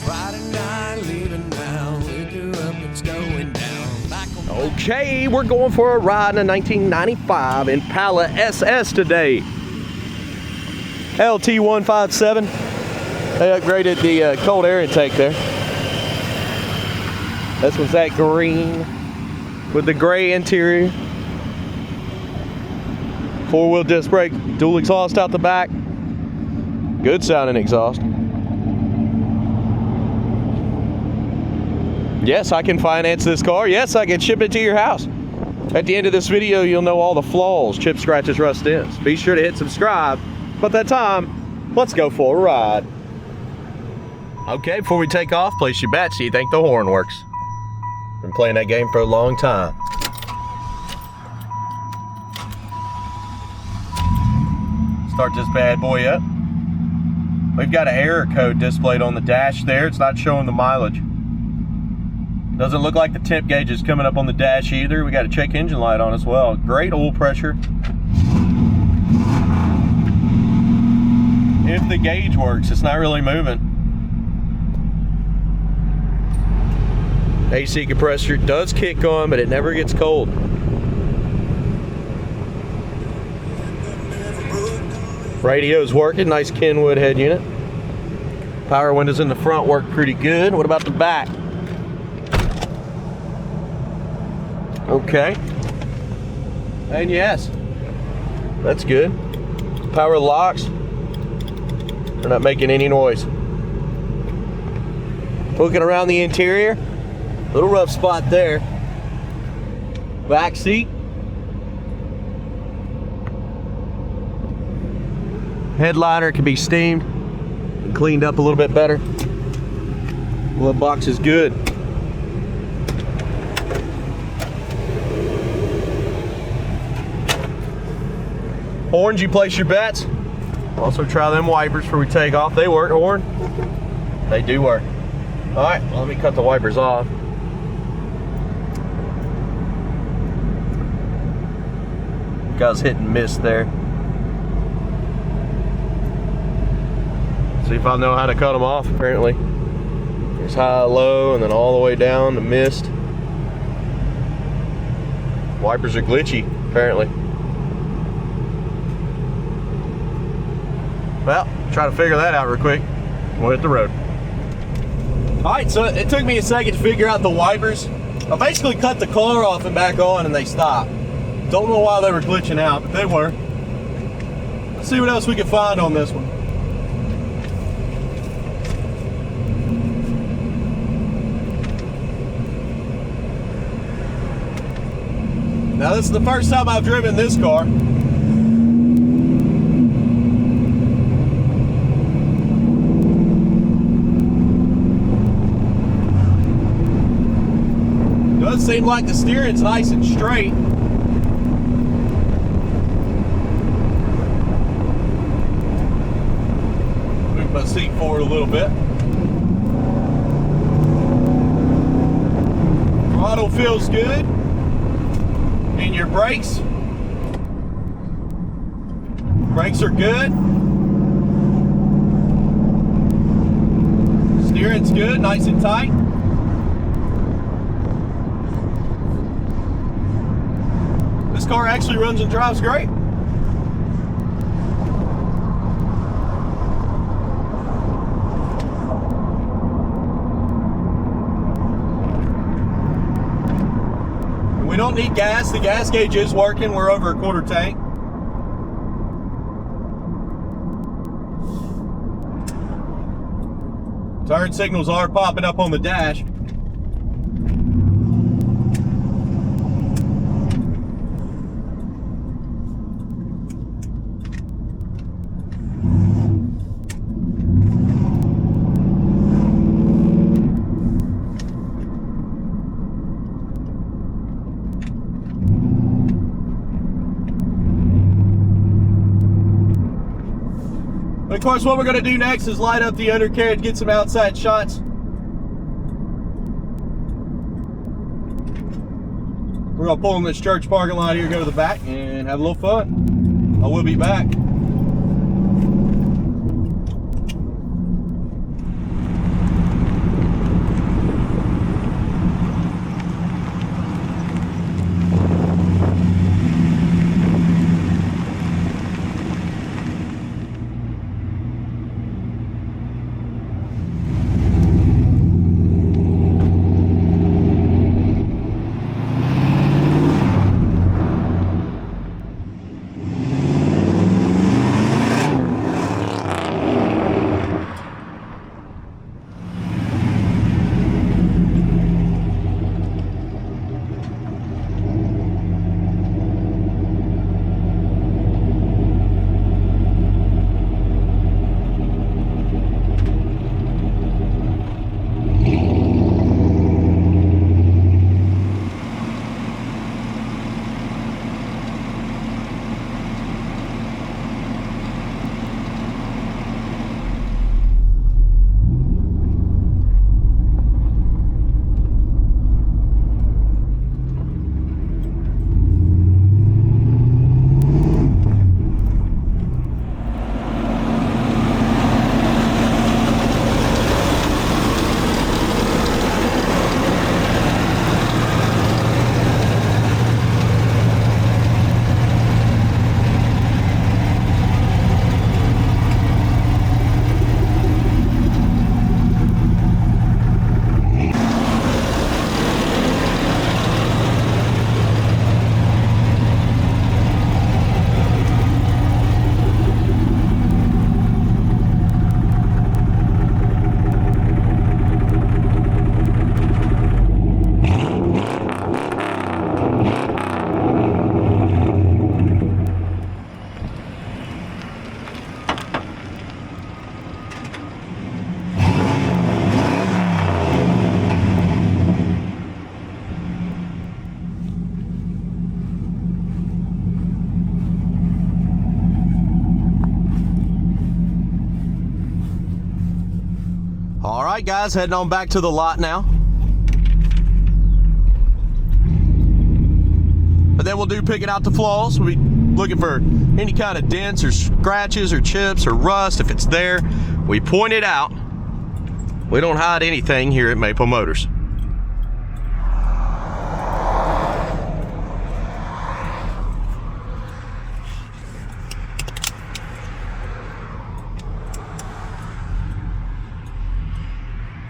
Friday night, leaving now, liquor up, it's going down. Back on Okay, we're going for a ride in a 1995 Impala SS today. LT 157. They upgraded the cold air intake there. This one's that green with the gray interior. 4-wheel disc brake, dual exhaust out the back. Good sounding exhaust. Yes, I can finance this car. Yes, I can ship it to your house. At the end of this video, you'll know all the flaws, chips, scratches, rust dents. Be sure to hit subscribe. But that time, let's go for a ride. Okay, before we take off, place your bets. Do you think the horn works? Been playing that game for a long time. Start this bad boy up. We've got an error code displayed on the dash there. It's not showing the mileage. Doesn't look like the temp gauge is coming up on the dash either. We got a check engine light on as well. Great oil pressure. If the gauge works, it's not really moving. AC compressor does kick on, but it never gets cold. Radio's working, nice Kenwood head unit. Power windows in the front work pretty good. What about the back? Okay. And yes, that's good. Power locks. They're not making any noise. Looking around the interior, little rough spot there. Back seat. Headliner can be steamed and cleaned up a little bit better. Glove box is good. Horns, you place your bets. Also try them wipers before we take off. They work, horn. They do work. All right, well, let me cut the wipers off. Guys hit and miss there. See if I know how to cut them off, apparently. There's high, low, and then all the way down to mist. Wipers are glitchy, apparently. Well, try to figure that out real quick. We'll hit the road. All right, so it took me a second to figure out the wipers. I basically cut the car off and back on and they stopped. Don't know why they were glitching out, but they were. Let's see what else we can find on this one. Now this is the first time I've driven this car. Does seem like the steering's nice and straight. Move my seat forward a little bit. Throttle feels good. And your brakes. Brakes are good. Steering's good, nice and tight. This car actually runs and drives great. We don't need gas. The gas gauge is working. We're over a quarter tank. Turn signals are popping up on the dash. Of course, what we're going to do next is light up the undercarriage, get some outside shots. We're going to pull in this church parking lot here, go to the back, and have a little fun. I will be back. All right, guys, heading on back to the lot now. But then we'll do picking out the flaws. We'll be looking for any kind of dents or scratches or chips or rust. If it's there, we point it out. We don't hide anything here at Maple Motors.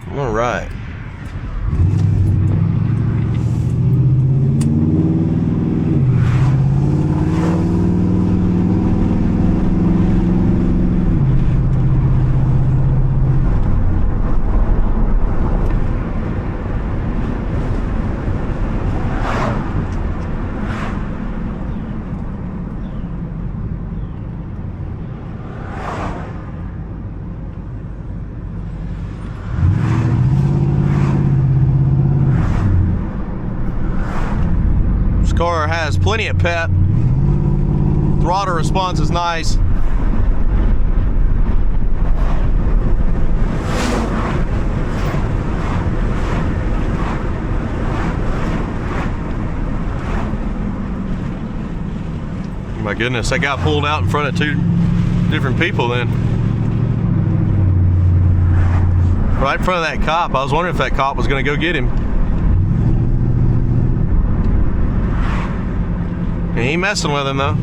All right. Car has plenty of pep. Throttle response is nice. My goodness, I got pulled out in front of two different people then. Right in front of that cop. I was wondering if that cop was going to go get him. He ain't messing with him though.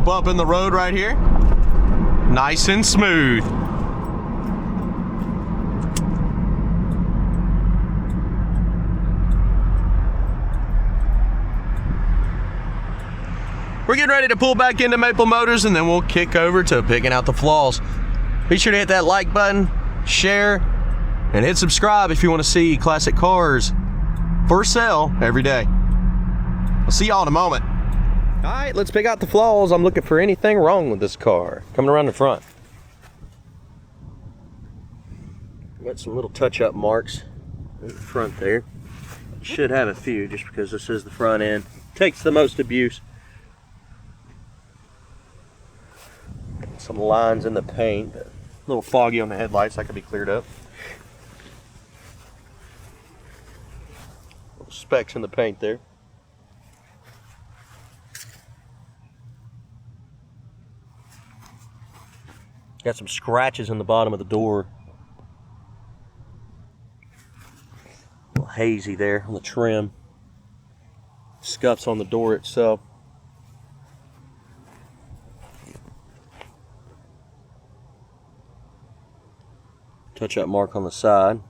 Bump in the road right here, nice and smooth. We're getting ready to pull back into Maple Motors, and then we'll kick over to picking out the flaws. Be sure to hit that like button, share, and hit subscribe if you want to see classic cars for sale every day. I'll see y'all in a moment. All right, let's pick out the flaws. I'm looking for anything wrong with this car. Coming around the front. Got some little touch-up marks in the front there. Should have a few just because this is the front end. Takes the most abuse. Some lines in the paint, but a little foggy on the headlights. That could be cleared up. Little specks in the paint there. Got some scratches in the bottom of the door. A little hazy there on the trim. Scuffs on the door itself. Touch-up mark on the side.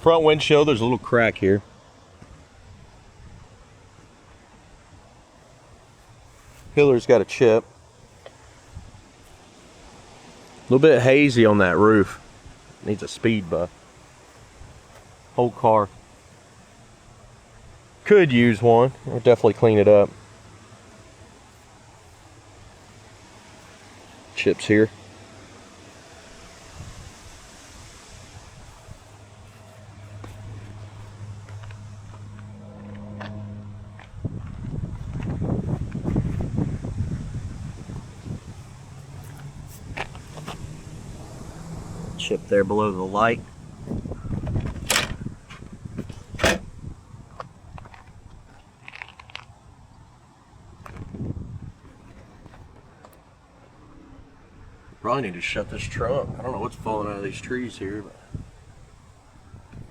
Front windshield, there's a little crack here. Pillar's got a chip. A little bit hazy on that roof. Needs a speed buff. Whole car could use one. I'll definitely clean it up. Chips here. Chip there below the light. Probably need to shut this trunk. I don't know what's falling out of these trees here, but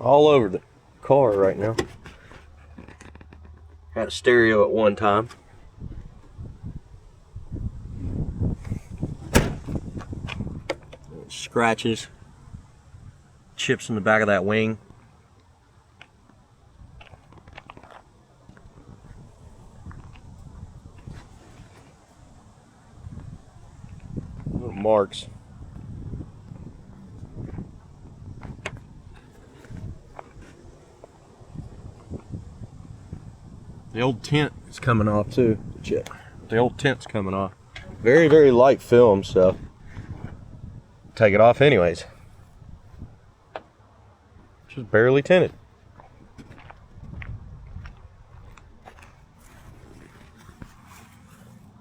all over the car right now. Had a stereo at one time. Scratches, chips in the back of that wing. Little marks. The old tint is coming off too. The old tint's coming off. Very, very light film, so take it off anyways. Just barely tinted.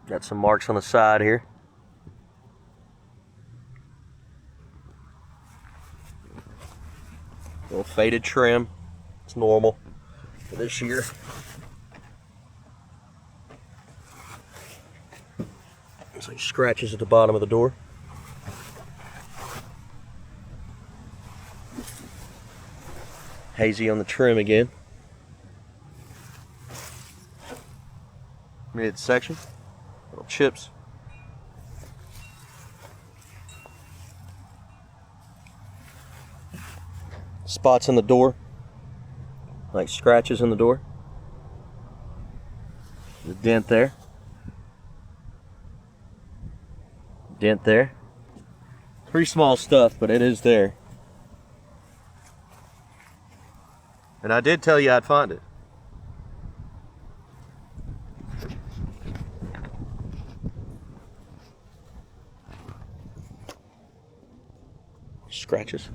Got some marks on the side here. Little faded trim. It's normal for this year. There's like scratches at the bottom of the door. Hazy on the trim again. Midsection. Little chips. Spots in the door. Like scratches in the door. The dent there. Dent there. Pretty small stuff, but it is there. And I did tell you I'd find it. Scratches.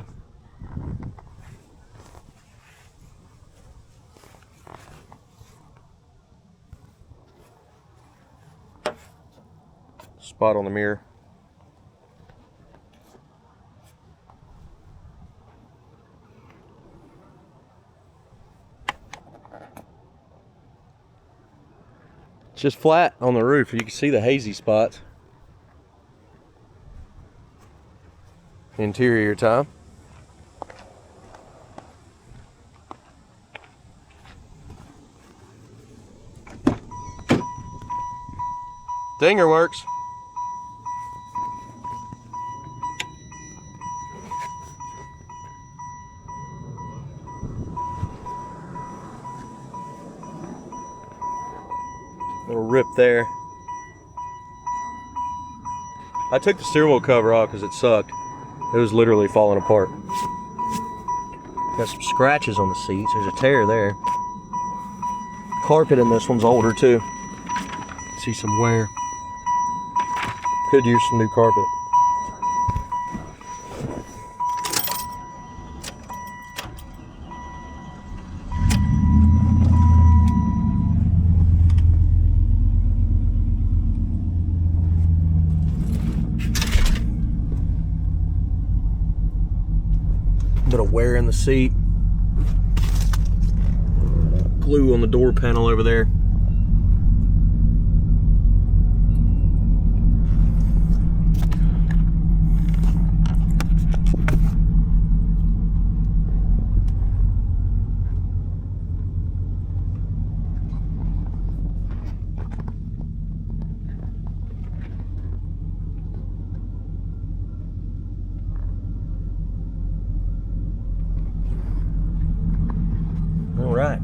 Spot on the mirror. It's just flat on the roof. You can see the hazy spots. Interior time. Dinger works. Little rip there. I took the steering wheel cover off because it sucked. It was literally falling apart. Got some scratches on the seats. There's a tear there. Carpet in this one's older too. See some wear. Could use some new carpet. Bit of wear in the seat. Glue on the door panel over there. All right.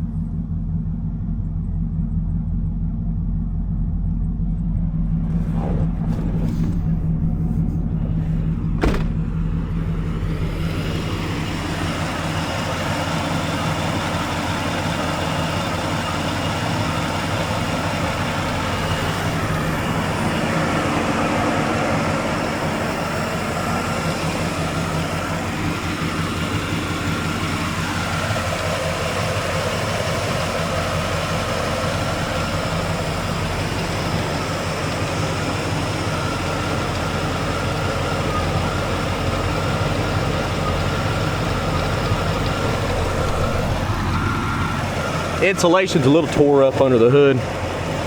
Insulation's a little tore up under the hood.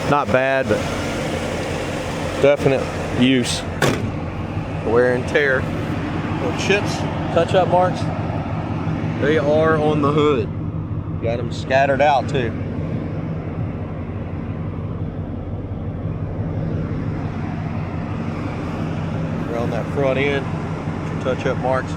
Not bad, but definite use. Wear and tear. Little chips, touch-up marks. They are on the hood. Got them scattered out too. Around that front end. touch-up marks.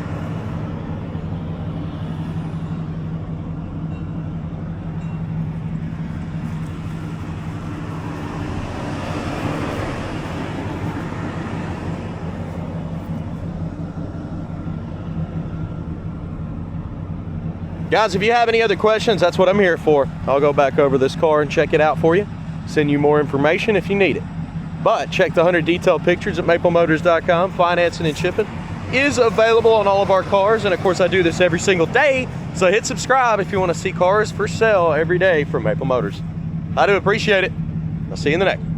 Guys, if you have any other questions, that's what I'm here for. I'll go back over this car and check it out for you. Send you more information if you need it. But check the 100 detailed pictures at maplemotors.com. Financing and shipping is available on all of our cars. And of course, I do this every single day. So hit subscribe if you want to see cars for sale every day from Maple Motors. I do appreciate it. I'll see you in the next.